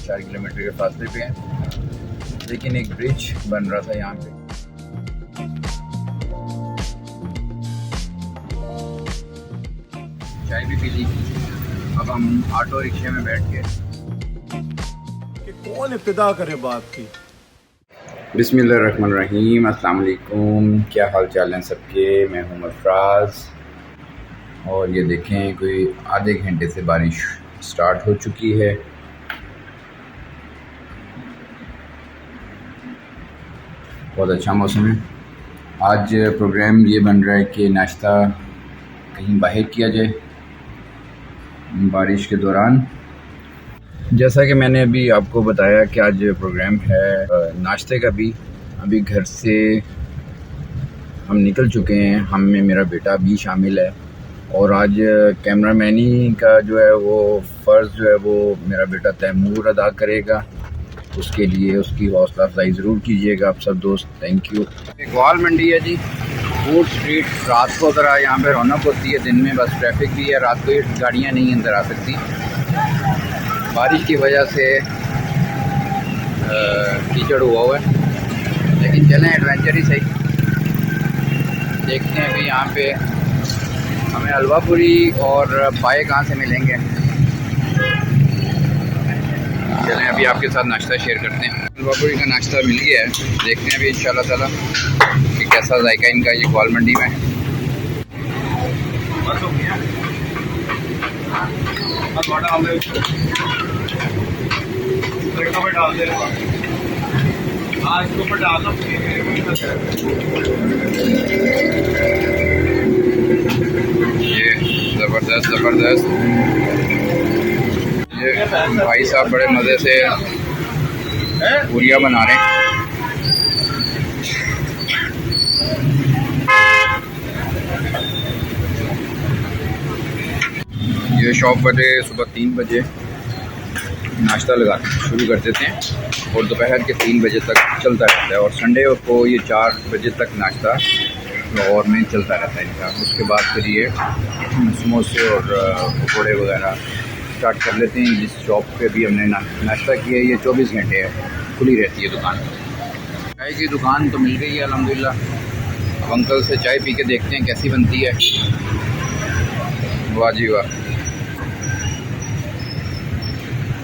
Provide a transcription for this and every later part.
4 kilometre کے فاصلے پہ ہیں، لیکن ایک برج بن رہا تھا یہاں پہ۔ چائے بھی پی لی، اب ہم آٹو رکشے میں بیٹھ کے کہ کون ابتدا کرے بات کی۔ بسم اللہ الرحمن الرحیم۔ السلام علیکم، کیا حال چال ہیں سب کے؟ میں ہوں افراز، اور یہ دیکھیں کوئی آدھے گھنٹے سے بارش سٹارٹ ہو چکی ہے۔ بہت اچھا موسم ہے۔ آج پروگرام یہ بن رہا ہے کہ ناشتہ کہیں باہر کیا جائے بارش کے دوران۔ جیسا کہ میں نے ابھی آپ کو بتایا کہ آج پروگرام ہے ناشتے کا بھی۔ ابھی گھر سے ہم نکل چکے ہیں، ہم میں میرا بیٹا بھی شامل ہے، اور آج کیمرہ مینی کا جو ہے وہ فرض جو ہے وہ میرا بیٹا تیمور ادا کرے گا۔ اس کے لیے اس کی حوصلہ افزائی ضرور کیجیے گا آپ سب دوست، تھینک یو۔ اقبال منڈی ہے جی، فوڈ اسٹریٹ۔ رات کو ذرا یہاں پہ رونق ہوتی ہے، دن میں بس ٹریفک بھی ہے، رات کو یہ گاڑیاں نہیں اندر آ سکتی بارش کی وجہ سے، کیچڑ ہوا ہوا ہے، لیکن چلیں ایڈونچر ہی صحیح۔ دیکھتے ہیں کہ یہاں پہ ہمیں حلوہ پوری اور پائے کہاں سے ملیں گے۔ چلیں ابھی آپ کے ساتھ ناشتہ شیئر کرتے ہیں۔ حلوہ پوری کا ناشتہ مل گیا ہے، دیکھتے ہیں ابھی انشاءاللہ تعالیٰ کہ کیسا ذائقہ ان کا یہ اقبال منڈی میں۔ یہ زبردست زبردست، یہ بھائی صاحب بڑے مزے سے پوریاں بنا رہے ہیں۔ یہ شاپ والے صبح 3 بجے ناشتہ شروع کر دیتے ہیں اور دوپہر کے 3 بجے تک چلتا رہتا ہے، اور سنڈے کو یہ 4 بجے تک ناشتہ لاہور میں چلتا رہتا ہے ان کا۔ اس کے بعد پھر یہ سموسے اور پکوڑے وغیرہ اسٹارٹ کر لیتے ہیں۔ جس شاپ پہ بھی ہم نے ناشتہ کیا ہے یہ 24 گھنٹے کھلی رہتی ہے دکان۔ چائے کی دکان تو مل گئی ہے الحمدللہ۔ اب انکل سے چائے پی کے دیکھتے ہیں کیسی بنتی ہے۔ واہ جی واہ۔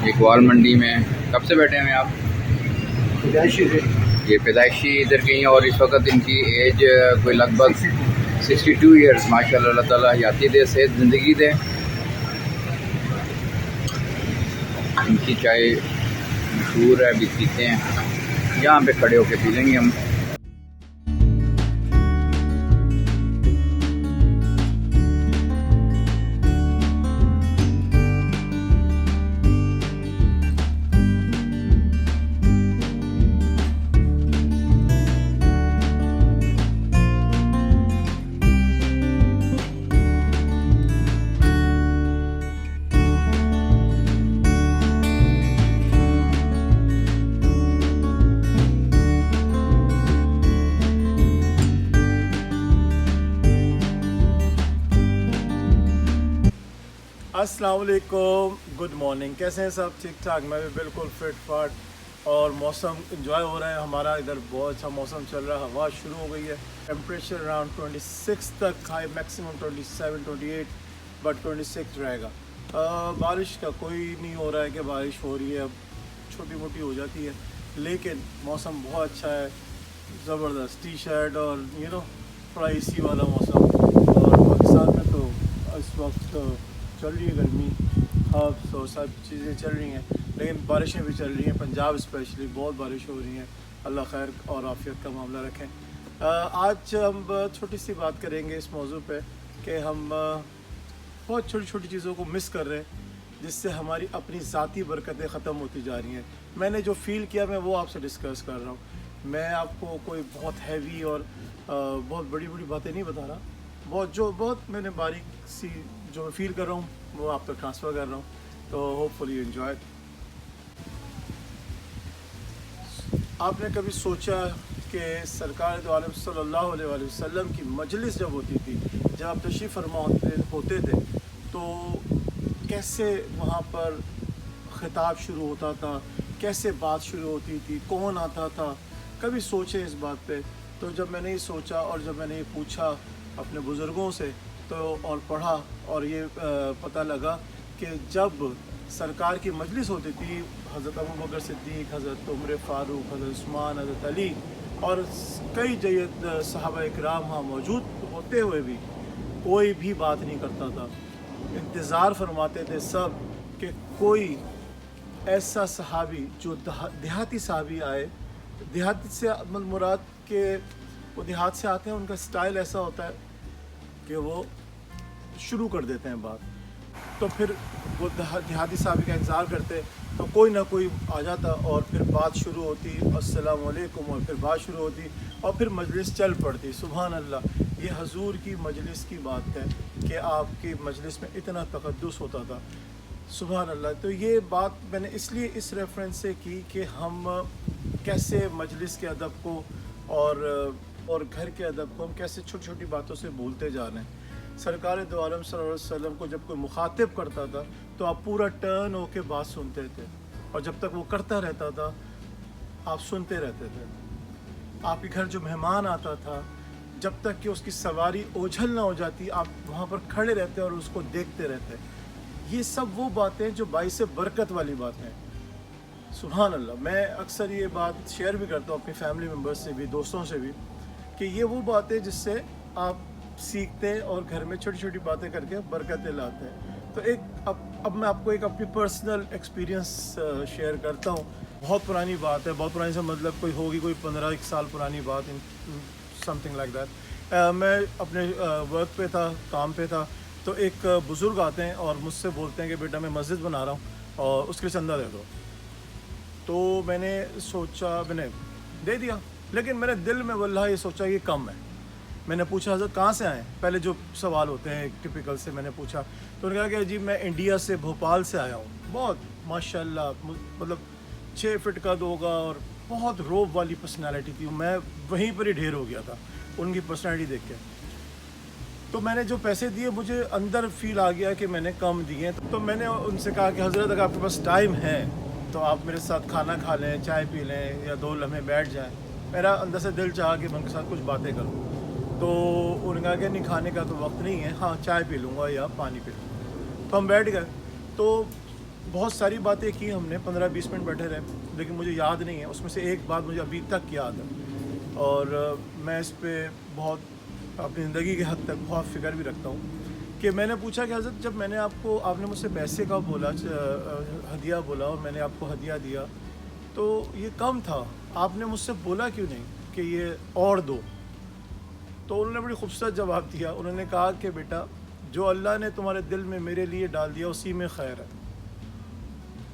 اقبال منڈی میں کب سے بیٹھے ہیں آپ؟ پیدائشی سے یہ پیدائشی ادھر کہیں، اور اس وقت ان کی ایج کوئی لگ بھگ 62 ایئرس۔ ماشاء اللہ، اللہ تعالیٰ حیاتی دے، صحت زندگی دے۔ ان کی چائے مشہور ہے، ابھی پیتے ہیں، یہاں پہ کھڑے ہو کے پی لیں گے ہم۔ السلام علیکم، گڈ مارننگ، کیسے ہیں سب؟ ٹھیک ٹھاک، میں بھی بالکل فٹ فاٹ، اور موسم انجوائے ہو رہا ہے ہمارا۔ ادھر بہت اچھا موسم چل رہا ہے، ہوا شروع ہو گئی ہے، ٹیمپریچر اراؤنڈ 26 تک، ہائی میکسیمم 27 28 بٹ 26 رہے گا۔ بارش کا کوئی نہیں ہو رہا ہے کہ بارش ہو رہی ہے، اب چھوٹی موٹی ہو جاتی ہے، لیکن موسم بہت اچھا ہے، زبردست ٹی شرٹ اور تھوڑا اے سی والا موسم۔ اور پاکستان میں تو اس وقت چل رہی ہے گرمی، ہبس اور سب چیزیں چل رہی ہیں، لیکن بارشیں بھی چل رہی ہیں، پنجاب اسپیشلی بہت بارش ہو رہی ہیں۔ اللہ خیر اور عافیت کا معاملہ رکھیں۔ آج ہم چھوٹی سی بات کریں گے اس موضوع پہ کہ ہم بہت چھوٹی چھوٹی چیزوں کو مس کر رہے ہیں، جس سے ہماری اپنی ذاتی برکتیں ختم ہوتی جا رہی ہیں۔ میں نے جو فیل کیا میں وہ آپ سے ڈسکس کر رہا ہوں۔ میں آپ کو کوئی بہت ہیوی اور بہت بڑی بڑی باتیں نہیں بتا رہا، بہت میں نے باریک سی جو فیل کر رہا ہوں وہ آپ تک ٹرانسفر کر رہا ہوں، تو ہوپ فلی انجوائے۔ آپ نے کبھی سوچا کہ سرکار دو عالم صلی اللہ علیہ وآلہ وسلم کی مجلس جب ہوتی تھی، جب آپ تشریف فرما ہوتے تھے، تو کیسے وہاں پر खिताब शुरू होता था, कैसे बात शुरू होती थी, कौन आता था, कभी सोचे इस बात पे? तो जब मैंने ये सोचा और जब मैंने ये पूछा अपने बुज़ुर्गों से तो और पढ़ा और ये पता लगा कि जब सरकार की मजलिस होती थी, हज़रत अबू बकर सिद्दीक़, हज़रत उमर फ़ारूक, हज़रत उस्मान, हज़रत अली और कई जयद सहाबा इकराम वहाँ मौजूद होते हुए भी कोई भी बात नहीं करता था। इंतज़ार फरमाते थे सब कि कोई ऐसा सहाबी जो देहाती सहाबी आए। देहात से मुराद के वो देहात से आते हैं, उनका स्टाइल ऐसा होता है कि वो शुरू कर देते हैं बात। तो फिर वो देहाती सहाबी का इंतज़ार करते तो कोई ना कोई आ जाता और फिर बात शुरू होती, अस्सलाम वालेकुम, और फिर बात शुरू होती और फिर मजलिस चल पड़ती। सुभान अल्लाह, ये हजूर की मजलिस की बात है कि आपकी मजलिस में इतना तक़द्दुस होता था। सुभान अल्लाह। तो ये बात मैंने इसलिए इस रेफरेंस से की कि हम कैसे मजलिस के अदब को और घर के अदब को हम कैसे छोटी छोटी बातों से भूलते जा रहे हैं। सरकार दो आलम सल्लल्लाहु अलैहि वसल्लम को जब कोई मुखातिब करता था तो आप पूरा टर्न होके बात सुनते थे और जब तक वो करता रहता था आप सुनते रहते थे। आपके घर जो मेहमान आता था जब तक कि उसकी सवारी ओझल ना हो जाती आप वहाँ पर खड़े रहते और उसको देखते रहते। ये सब वो बातें जो बाइस बरकत वाली बातें हैं। सुभान अल्लाह। मैं अक्सर ये बात शेयर भी करता हूँ अपनी फैमिली मेम्बर्स से भी, दोस्तों से भी, कि ये वो बातें जिससे आप सीखते हैं और घर में छोटी छोटी बातें करके बरकतें लाते हैं। तो अब मैं आपको एक अपनी पर्सनल एक्सपीरियंस शेयर करता हूँ। बहुत पुरानी बात है, बहुत पुरानी से मतलब कोई 15 साल पुरानी बात, समथिंग लाइक दैट। मैं अपने वर्क पे था, काम पे था, तो एक बुज़ुर्ग आते हैं और मुझसे बोलते हैं कि बेटा मैं मस्जिद बना रहा हूँ और उसके लिए चंदा दे दो। तो मैंने सोचा, मैंने दे दिया, लेकिन मेरे दिल में वल्लाह ये सोचा ये कम है। मैंने पूछा हज़रत कहाँ से आए, पहले जो सवाल होते हैं टिपिकल से मैंने पूछा। तो उन्होंने कहा कि जी मैं इंडिया से, भोपाल से आया हूँ। बहुत माशाल्लाह, मतलब 6 फीट का होगा और बहुत रोब वाली पर्सनालिटी थी। मैं वहीं पर ही ढेर हो गया था उनकी पर्सनालिटी देख के। तो मैंने जो पैसे दिए मुझे अंदर फील आ गया कि मैंने कम दिए। तो मैंने उनसे कहा कि हज़रत अगर आपके पास टाइम है तो आप मेरे साथ खाना खा लें, चाय पी लें या 2 लम्हे बैठ जाएं। मेरा अंदर से दिल चाहा कि मैं उनके साथ कुछ बातें करूं। तो उन्होंने कहा कि नहीं, खाने का तो वक्त नहीं है, हाँ चाय पी लूँगा या पानी पी लूँगा। तो हम बैठ गए, तो बहुत सारी बातें की हमने, 15-20 मिनट बैठे रहे, लेकिन मुझे याद नहीं है। उसमें से एक बात मुझे अभी तक याद है और मैं इस पर बहुत अपनी ज़िंदगी के हद तक बहुत फ़िक्र भी रखता हूँ कि मैंने पूछा कि हज़रत जब आपने मुझसे पैसे का बोला, हदिया बोला और मैंने आपको हदिया दिया तो ये कम था, आपने मुझसे बोला क्यों नहीं कि ये और दो? तो उन्होंने बड़ी खूबसूरत जवाब दिया। उन्होंने कहा कि बेटा जो अल्लाह ने तुम्हारे दिल में मेरे लिए डाल दिया उसी में खैर है,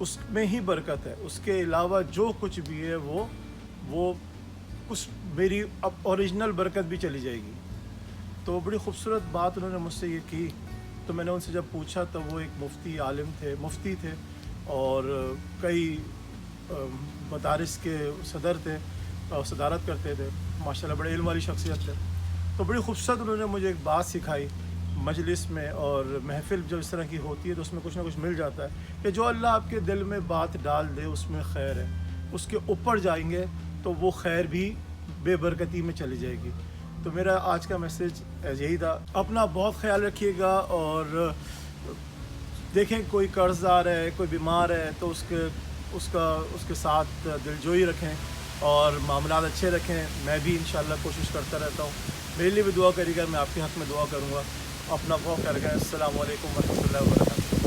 उसमें ही बरकत है, उसके अलावा जो कुछ भी है वो उस मेरी अब ओरिजिनल बरकत भी चली जाएगी। तो बड़ी खूबसूरत बात उन्होंने मुझसे ये की। तो मैंने उनसे जब पूछा तो वो एक मुफ्ती थे और कई मदारिस के सदर थे और सदारत करते थे, माशाल्लाह बड़े इल्म वाली शख्सियत थे। तो बड़ी खूबसूरत उन्होंने मुझे एक बात सिखाई मजलिस में, और महफिल जो इस तरह की होती है तो उसमें कुछ ना कुछ मिल जाता है कि जो अल्लाह आपके दिल में बात डाल दे उसमें खैर है, उसके ऊपर जाएंगे तो वो खैर भी बेबरकती में चली जाएगी। तो मेरा आज का मैसेज यही था। अपना बहुत ख्याल रखिएगा और देखें कोई कर्ज़दार है, कोई बीमार है तो उसके साथ दिलजोई रखें और मामलात अच्छे रखें। मैं भी इंशाअल्लाह कोशिश करता रहता हूँ। मेरे लिए भी दुआ करिएगा, मैं आपके हक़ में दुआ करूँगा। अपना बहुत ख्याल रखें। अस्सलामु अलैकुम व रहमतुल्लाहि व बरकातुहू।